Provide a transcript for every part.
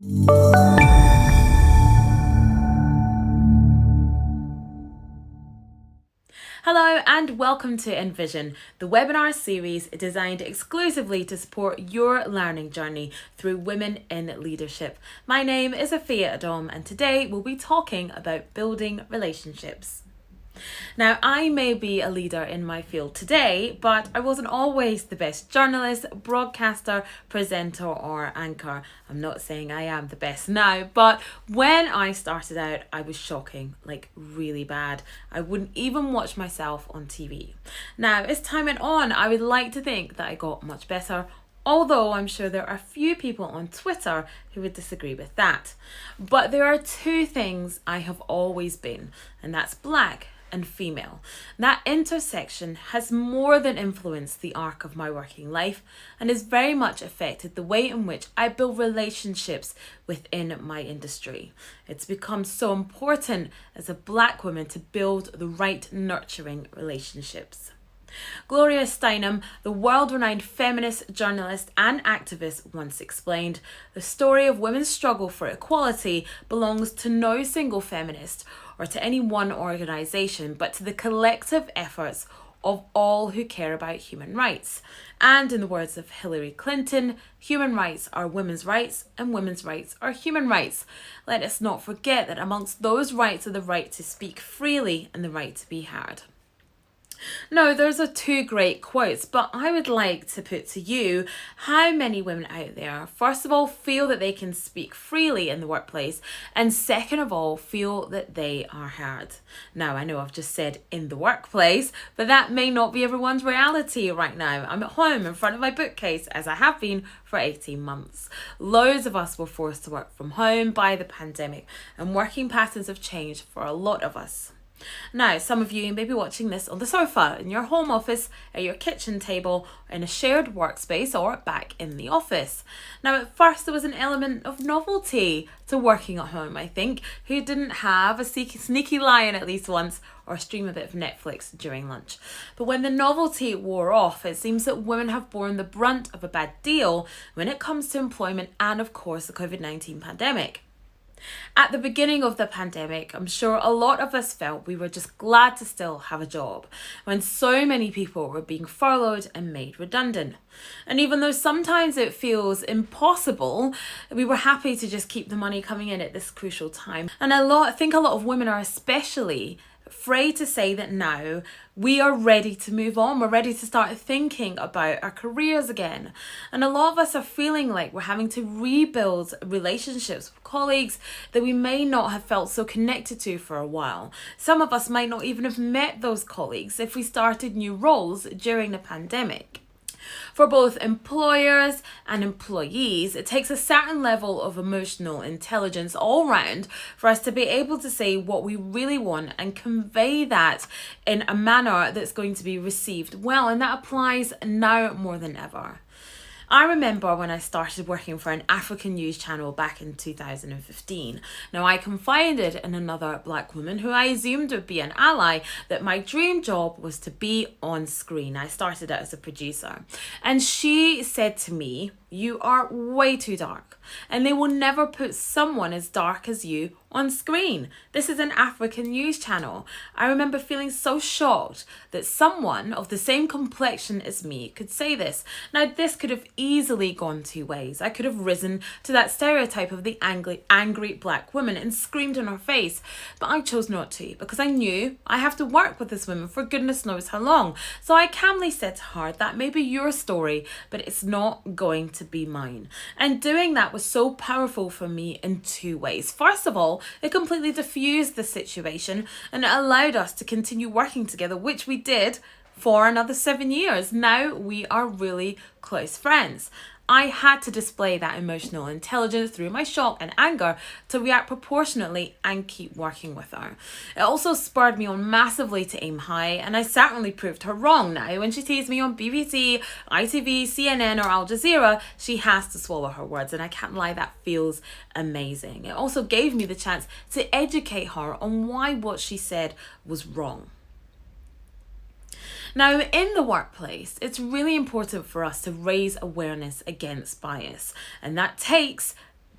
Hello and welcome to Envision, the webinar series designed exclusively to support your learning journey through women in leadership. My name is Afua Hagan and today we'll be talking about building relationships. Now, I may be a leader in my field today, but I wasn't always the best journalist, broadcaster, presenter or anchor. I'm not saying I am the best now, but when I started out, I was shocking, like really bad. I wouldn't even watch myself on TV. Now, as time went on, I would like to think that I got much better, although I'm sure there are a few people on Twitter who would disagree with that. But there are two things I have always been, and that's black and female. That intersection has more than influenced the arc of my working life and has very much affected the way in which I build relationships within my industry. It's become so important as a black woman to build the right nurturing relationships. Gloria Steinem, the world-renowned feminist, journalist and activist, once explained, the story of women's struggle for equality belongs to no single feminist or to any one organisation, but to the collective efforts of all who care about human rights. And in the words of Hillary Clinton, human rights are women's rights and women's rights are human rights. Let us not forget that amongst those rights are the right to speak freely and the right to be heard. No, those are two great quotes, but I would like to put to you how many women out there, first of all, feel that they can speak freely in the workplace, and second of all, feel that they are heard. Now, I know I've just said in the workplace, but that may not be everyone's reality right now. I'm at home in front of my bookcase, as I have been for 18 months. Loads of us were forced to work from home by the pandemic, and working patterns have changed for a lot of us. Now, some of you may be watching this on the sofa, in your home office, at your kitchen table, in a shared workspace or back in the office. Now, at first there was an element of novelty to working at home, I think. Who didn't have a sneaky lie-in at least once or stream a bit of Netflix during lunch? But when the novelty wore off, it seems that women have borne the brunt of a bad deal when it comes to employment and, of course, the COVID-19 pandemic. At the beginning of the pandemic, I'm sure a lot of us felt we were just glad to still have a job when so many people were being furloughed and made redundant. And even though sometimes it feels impossible, we were happy to just keep the money coming in at this crucial time. And I think a lot of women are especially afraid to say that now we are ready to move on. We're ready to start thinking about our careers again. And a lot of us are feeling like we're having to rebuild relationships with colleagues that we may not have felt so connected to for a while. Some of us might not even have met those colleagues if we started new roles during the pandemic. For both employers and employees, it takes a certain level of emotional intelligence all round for us to be able to say what we really want and convey that in a manner that's going to be received well, and that applies now more than ever. I remember when I started working for an African news channel back in 2015. Now, I confided in another black woman who I assumed would be an ally that my dream job was to be on screen. I started out as a producer. And she said to me, "You are way too dark, and they will never put someone as dark as you on screen. This is an African news channel." I remember feeling so shocked that someone of the same complexion as me could say this. Now, this could have easily gone two ways. I could have risen to that stereotype of the angry black woman and screamed in her face, but I chose not to because I knew I have to work with this woman for goodness knows how long. So I calmly said to her, "That may be your story, but it's not going to be mine." And doing that was so powerful for me in two ways. First of all, it completely diffused the situation and it allowed us to continue working together, which we did for another 7 years. Now we are really close friends. I had to display that emotional intelligence through my shock and anger to react proportionately and keep working with her. It also spurred me on massively to aim high, and I certainly proved her wrong. Now, when she sees me on BBC, ITV, CNN or Al Jazeera, she has to swallow her words, and I can't lie, that feels amazing. It also gave me the chance to educate her on why what she said was wrong. Now, in the workplace, it's really important for us to raise awareness against bias, and that takes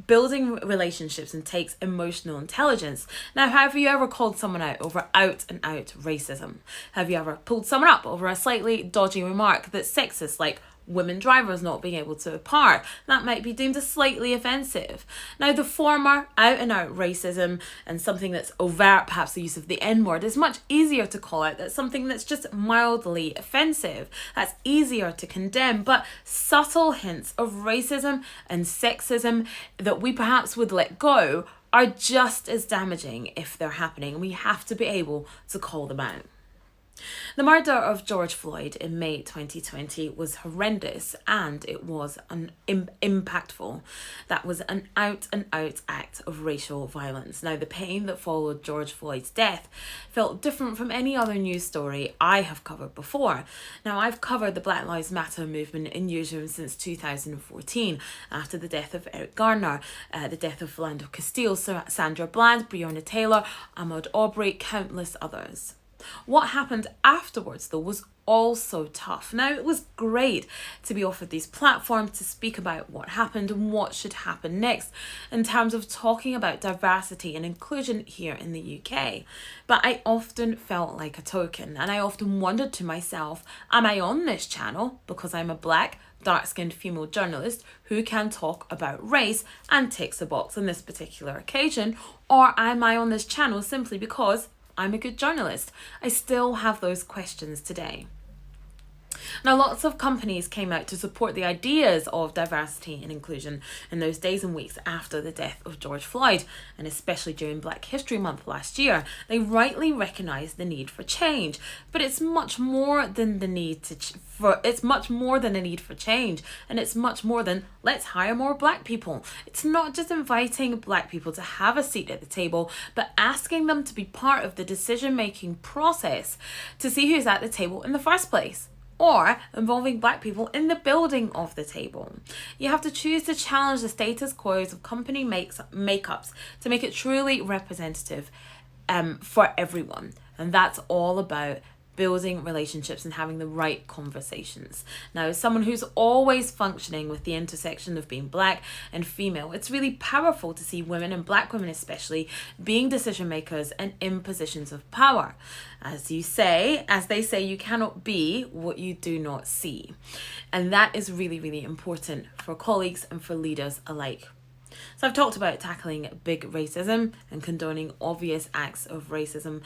building relationships and takes emotional intelligence. Now, have you ever called someone out over out and out racism? Have you ever pulled someone up over a slightly dodgy remark that's sexist, like women drivers not being able to park? That might be deemed as slightly offensive. Now, the former, out and out racism and something that's overt, perhaps the use of the N-word, is much easier to call out. That's something that's just mildly offensive. That's easier to condemn. But subtle hints of racism and sexism that we perhaps would let go are just as damaging if they're happening. We have to be able to call them out. The murder of George Floyd in May 2020 was horrendous, and it was impactful. That was an out and out act of racial violence. Now, the pain that followed George Floyd's death felt different from any other news story I have covered before. Now, I've covered the Black Lives Matter movement in newsrooms since 2014, after the death of Eric Garner, the death of Philando Castile, Sandra Bland, Breonna Taylor, Ahmaud Arbery, countless others. What happened afterwards, though, was also tough. Now, it was great to be offered these platforms to speak about what happened and what should happen next in terms of talking about diversity and inclusion here in the UK. But I often felt like a token, and I often wondered to myself, am I on this channel because I'm a black, dark-skinned female journalist who can talk about race and ticks a box on this particular occasion, or am I on this channel simply because I'm a good journalist? I still have those questions today. Now, lots of companies came out to support the ideas of diversity and inclusion in those days and weeks after the death of George Floyd, and especially during Black History Month last year. They rightly recognised the need for change, but it's much more than the need it's much more than a need for change, and it's much more than let's hire more black people. It's not just inviting black people to have a seat at the table, but asking them to be part of the decision-making process to see who's at the table in the first place, or involving black people in the building of the table. You have to choose to challenge the status quos of company makeups to make it truly representative for everyone. And that's all about building relationships and having the right conversations. Now, as someone who's always functioning with the intersection of being black and female, it's really powerful to see women, and black women especially, being decision makers and in positions of power. As they say, you cannot be what you do not see. And that is really, really important for colleagues and for leaders alike. So I've talked about tackling big racism and condoning obvious acts of racism,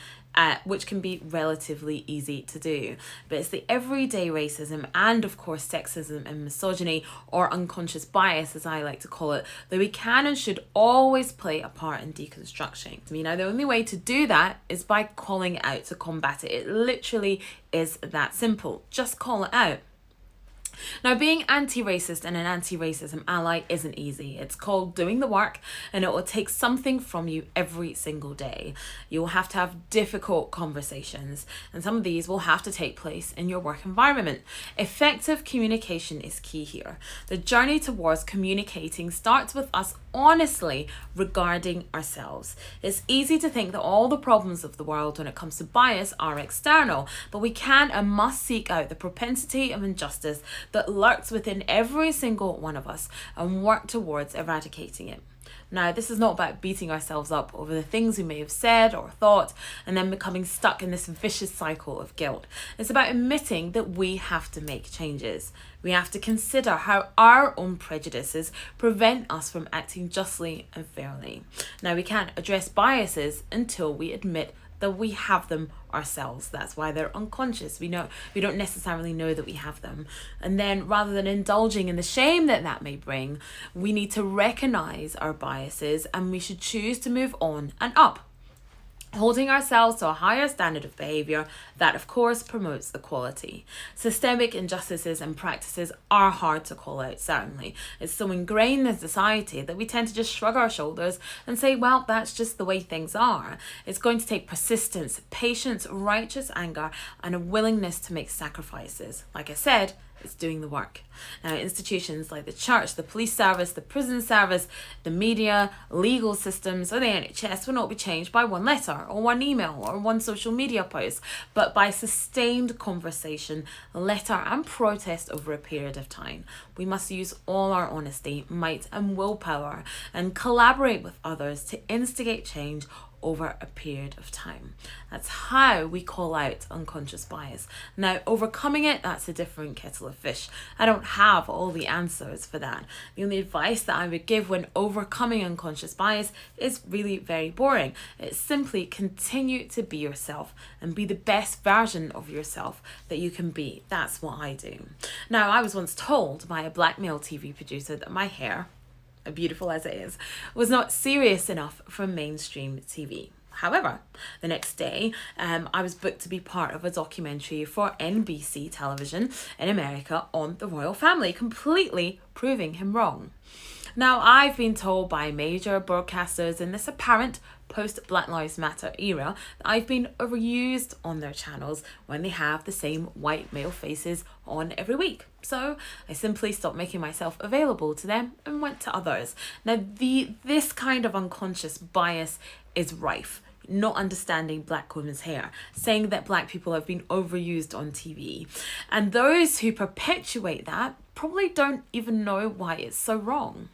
which can be relatively easy to do. But it's the everyday racism and, of course, sexism and misogyny, or unconscious bias, as I like to call it, that we can and should always play a part in deconstructing. Now, the only way to do that is by calling out to combat it. It literally is that simple. Just call it out. Now, being anti-racist and an anti-racism ally isn't easy. It's called doing the work, and it will take something from you every single day. You will have to have difficult conversations, and some of these will have to take place in your work environment. Effective communication is key here. The journey towards communicating starts with us honestly regarding ourselves. It's easy to think that all the problems of the world when it comes to bias are external, but we can and must seek out the propensity of injustice that lurks within every single one of us and work towards eradicating it. Now, this is not about beating ourselves up over the things we may have said or thought and then becoming stuck in this vicious cycle of guilt. It's about admitting that we have to make changes. We have to consider how our own prejudices prevent us from acting justly and fairly. Now, we can't address biases until we admit that we have them ourselves. That's why they're unconscious. We don't necessarily know that we have them. And then, rather than indulging in the shame that may bring, we need to recognize our biases, and we should choose to move on and up, holding ourselves to a higher standard of behaviour that, of course, promotes equality. Systemic injustices and practices are hard to call out, certainly. It's so ingrained in society that we tend to just shrug our shoulders and say, well, that's just the way things are. It's going to take persistence, patience, righteous anger, and a willingness to make sacrifices. Like I said, it's doing the work. Now, institutions like the church, the police service, the prison service, the media, legal systems, or the NHS will not be changed by one letter or one email or one social media post, but by sustained conversation, letter and protest over a period of time. We must use all our honesty, might and willpower and collaborate with others to instigate change over a period of time. That's how we call out unconscious bias. Now, overcoming it, that's a different kettle of fish. I don't have all the answers for that. The only advice that I would give when overcoming unconscious bias is really very boring. It's simply continue to be yourself and be the best version of yourself that you can be. That's what I do. Now, I was once told by a black male TV producer that my hair, beautiful as it is, was not serious enough for mainstream TV. However, the next day, I was booked to be part of a documentary for NBC television in America on the royal family, completely proving him wrong. Now, I've been told by major broadcasters in this apparent post-Black Lives Matter era that I've been overused on their channels when they have the same white male faces on every week. So I simply stopped making myself available to them and went to others. Now, this kind of unconscious bias is rife. Not understanding black women's hair, saying that black people have been overused on TV. And those who perpetuate that probably don't even know why it's so wrong.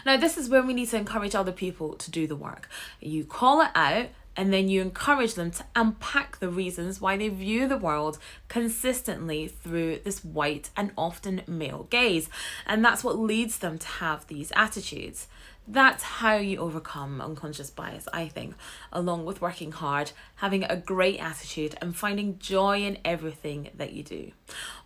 Now, this is where we need to encourage other people to do the work. You call it out and then you encourage them to unpack the reasons why they view the world consistently through this white and often male gaze. And that's what leads them to have these attitudes. That's how you overcome unconscious bias, I think, along with working hard, having a great attitude and finding joy in everything that you do.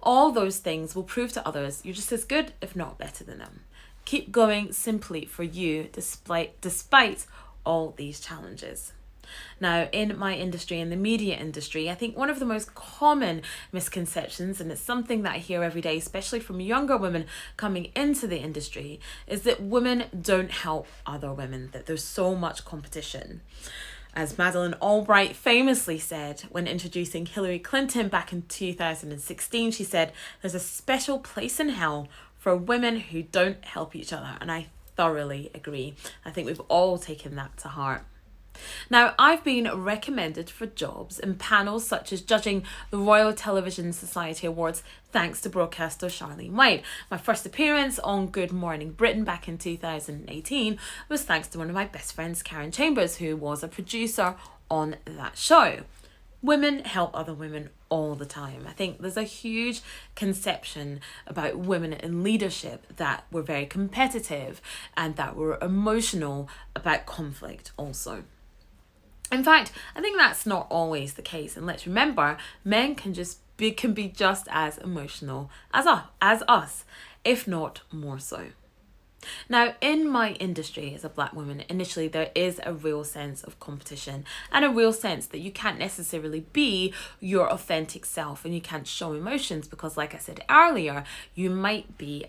All those things will prove to others you're just as good, if not better than them. Keep going simply for you despite all these challenges. Now, in my industry, in the media industry, I think one of the most common misconceptions, and it's something that I hear every day, especially from younger women coming into the industry, is that women don't help other women, that there's so much competition. As Madeleine Albright famously said when introducing Hillary Clinton back in 2016, she said, "There's a special place in hell for women who don't help each other." And I thoroughly agree. I think we've all taken that to heart. Now, I've been recommended for jobs in panels such as judging the Royal Television Society Awards thanks to broadcaster Charlene White. My first appearance on Good Morning Britain back in 2018 was thanks to one of my best friends, Karen Chambers, who was a producer on that show. Women help other women all the time. I think there's a huge conception about women in leadership that we're very competitive and that we're emotional about conflict also. In fact, I think that's not always the case. And let's remember, men can be just as emotional as us, if not more so. Now, in my industry as a black woman, initially there is a real sense of competition and a real sense that you can't necessarily be your authentic self and you can't show emotions because, like I said earlier, you might be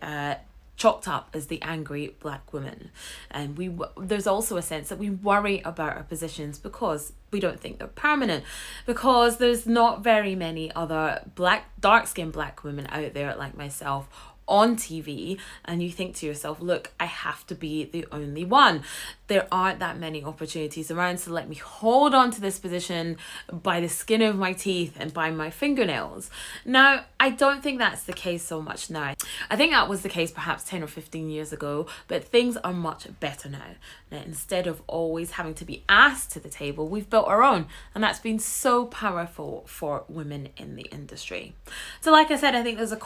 chalked up as the angry black woman. And there's also a sense that we worry about our positions because we don't think they're permanent, because there's not very many other dark-skinned black women out there like myself on TV, and you think to yourself, look, I have to be the only one. There aren't that many opportunities around, so let me hold on to this position by the skin of my teeth and by my fingernails. Now, I don't think that's the case so much now. I think that was the case perhaps 10 or 15 years ago, but things are much better now. Now, instead of always having to be asked to the table, we've built our own, and that's been so powerful for women in the industry. So like I said, I think there's a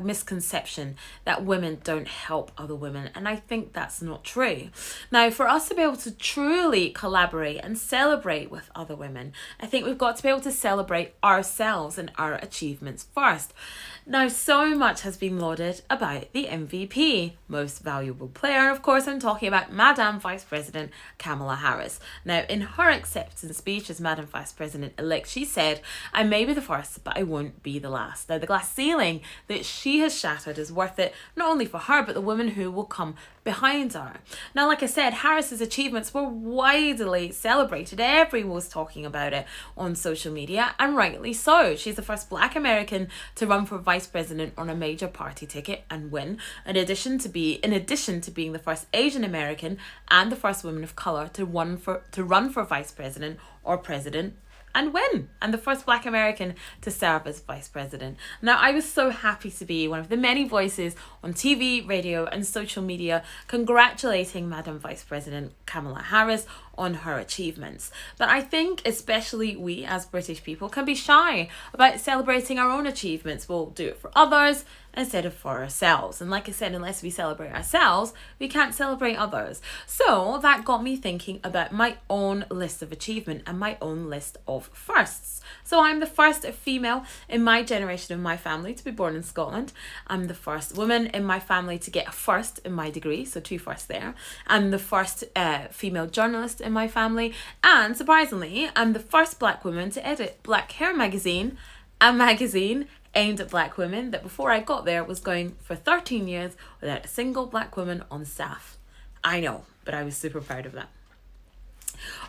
misconception that women don't help other women, and I think that's not true. Now, for us to be able to truly collaborate and celebrate with other women, I think we've got to be able to celebrate ourselves and our achievements first. Now, so much has been lauded about the MVP, most valuable player, and of course I'm talking about Madam Vice President Kamala Harris. Now, in her acceptance speech as Madam Vice President-elect, she said, "I may be the first, but I won't be the last." Now, the glass ceiling that she has shattered is worth it, not only for her, but the women who will come behind her. Now, like I said, Harris's achievements were widely celebrated. Everyone was talking about it on social media, and rightly so. She's the first Black American to run for vice president on a major party ticket and win, in addition to being the first Asian American and the first woman of color to run for vice president or president and win, and the first Black American to serve as vice president. Now, I was so happy to be one of the many voices on TV, radio, and social media congratulating Madam Vice President Kamala Harris on her achievements. But I think especially we as British people can be shy about celebrating our own achievements. We'll do it for others instead of for ourselves. And like I said, unless we celebrate ourselves, we can't celebrate others. So that got me thinking about my own list of achievement and my own list of firsts. So I'm the first female in my generation of my family to be born in Scotland. I'm the first woman in my family to get a first in my degree, so 2 firsts there. I'm the first female journalist in my family, and surprisingly, I'm the first Black woman to edit Black Hair Magazine, a magazine aimed at Black women that before I got there was going for 13 years without a single Black woman on staff. I know, but I was super proud of that.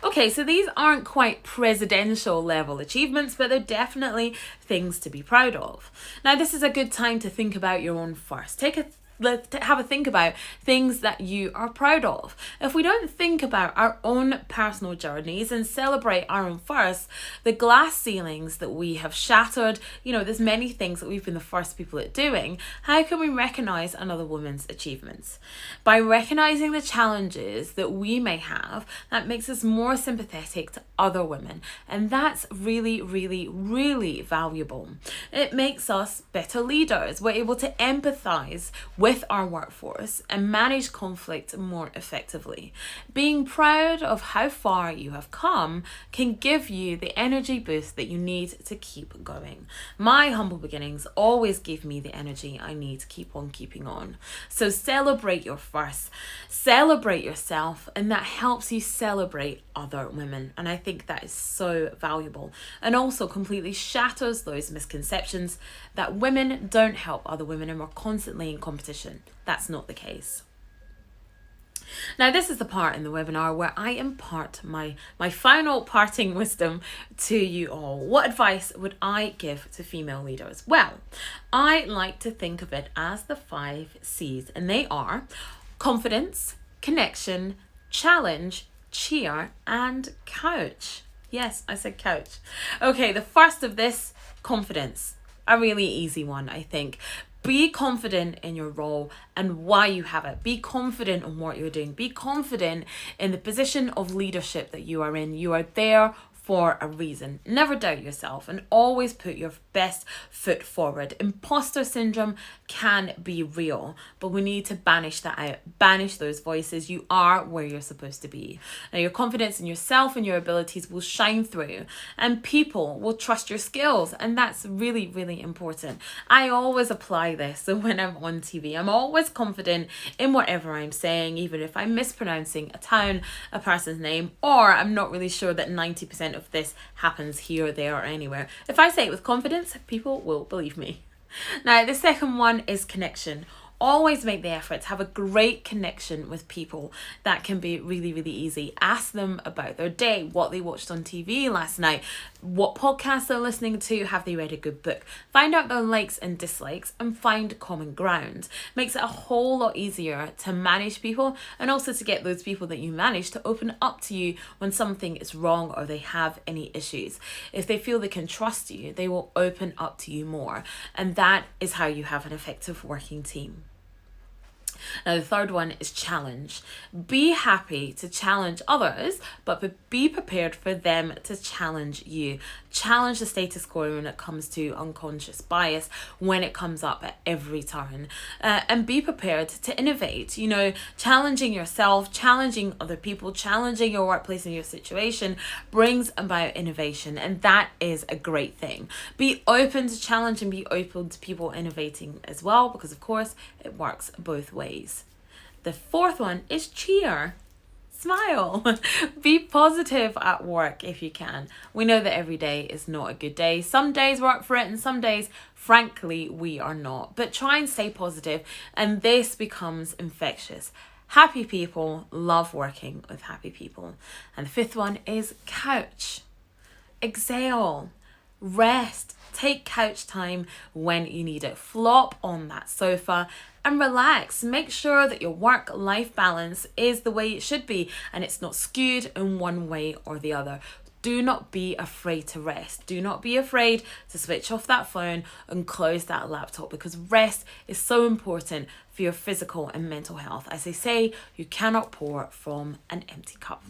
Okay, so these aren't quite presidential level achievements, but they're definitely things to be proud of. Now, this is a good time to think about your own first. Have a think about things that you are proud of. If we don't think about our own personal journeys and celebrate our own firsts, the glass ceilings that we have shattered, there's many things that we've been the first people at doing. How can we recognize another woman's achievements? By recognizing the challenges that we may have, that makes us more sympathetic to other women. And that's really, really, really valuable. It makes us better leaders. We're able to empathize with our workforce and manage conflict more effectively. Being proud of how far you have come can give you the energy boost that you need to keep going. My humble beginnings always give me the energy I need to keep on keeping on. So celebrate your first, celebrate yourself, and that helps you celebrate other women. And I think that is so valuable, and also completely shatters those misconceptions that women don't help other women and we're constantly in competition. That's not the case. Now, this is the part in the webinar where I impart my final parting wisdom to you all. What advice would I give to female leaders? Well, I like to think of it as the 5 C's, and they are confidence, connection, challenge, cheer, and couch. Yes, I said couch. Okay, the first of this, confidence. A really easy one, I think. Be confident in your role and why you have it. Be confident in what you're doing. Be confident in the position of leadership that you are in. You are there for a reason. Never doubt yourself and always put your best foot forward. Imposter syndrome can be real, but we need to banish that out. Banish those voices. You are where you're supposed to be. Now, your confidence in yourself and your abilities will shine through, and people will trust your skills, and that's really, really important. I always apply this. So when I'm on TV, I'm always confident in whatever I'm saying, even if I'm mispronouncing a town, a person's name, or I'm not really sure that 90% of this happens here, there, or anywhere. If I say it with confidence, people will believe me. Now, the second one is connection. Always make the effort to have a great connection with people. That can be really, really easy. Ask them about their day, what they watched on TV last night, what podcasts they're listening to, have they read a good book. Find out their likes and dislikes and find common ground. Makes it a whole lot easier to manage people, and also to get those people that you manage to open up to you when something is wrong or they have any issues. If they feel they can trust you, they will open up to you more. And that is how you have an effective working team. Now, the third one is challenge. Be happy to challenge others, but be prepared for them to challenge you. Challenge the status quo when it comes to unconscious bias, when it comes up at every turn. And be prepared to innovate. Challenging yourself, challenging other people, challenging your workplace and your situation brings about innovation. And that is a great thing. Be open to challenge and be open to people innovating as well, because of course it works both ways. The fourth one is cheer. Smile. Be positive at work if you can. We know that every day is not a good day. Some days we're up for it and some days, frankly, we are not. But try and stay positive and this becomes infectious. Happy people love working with happy people. And the fifth one is couch. Exhale. Rest. Take couch time when you need it. Flop on that sofa and relax. Make sure that your work-life balance is the way it should be and it's not skewed in one way or the other. Do not be afraid to rest. Do not be afraid to switch off that phone and close that laptop because rest is so important for your physical and mental health. As they say, you cannot pour from an empty cup.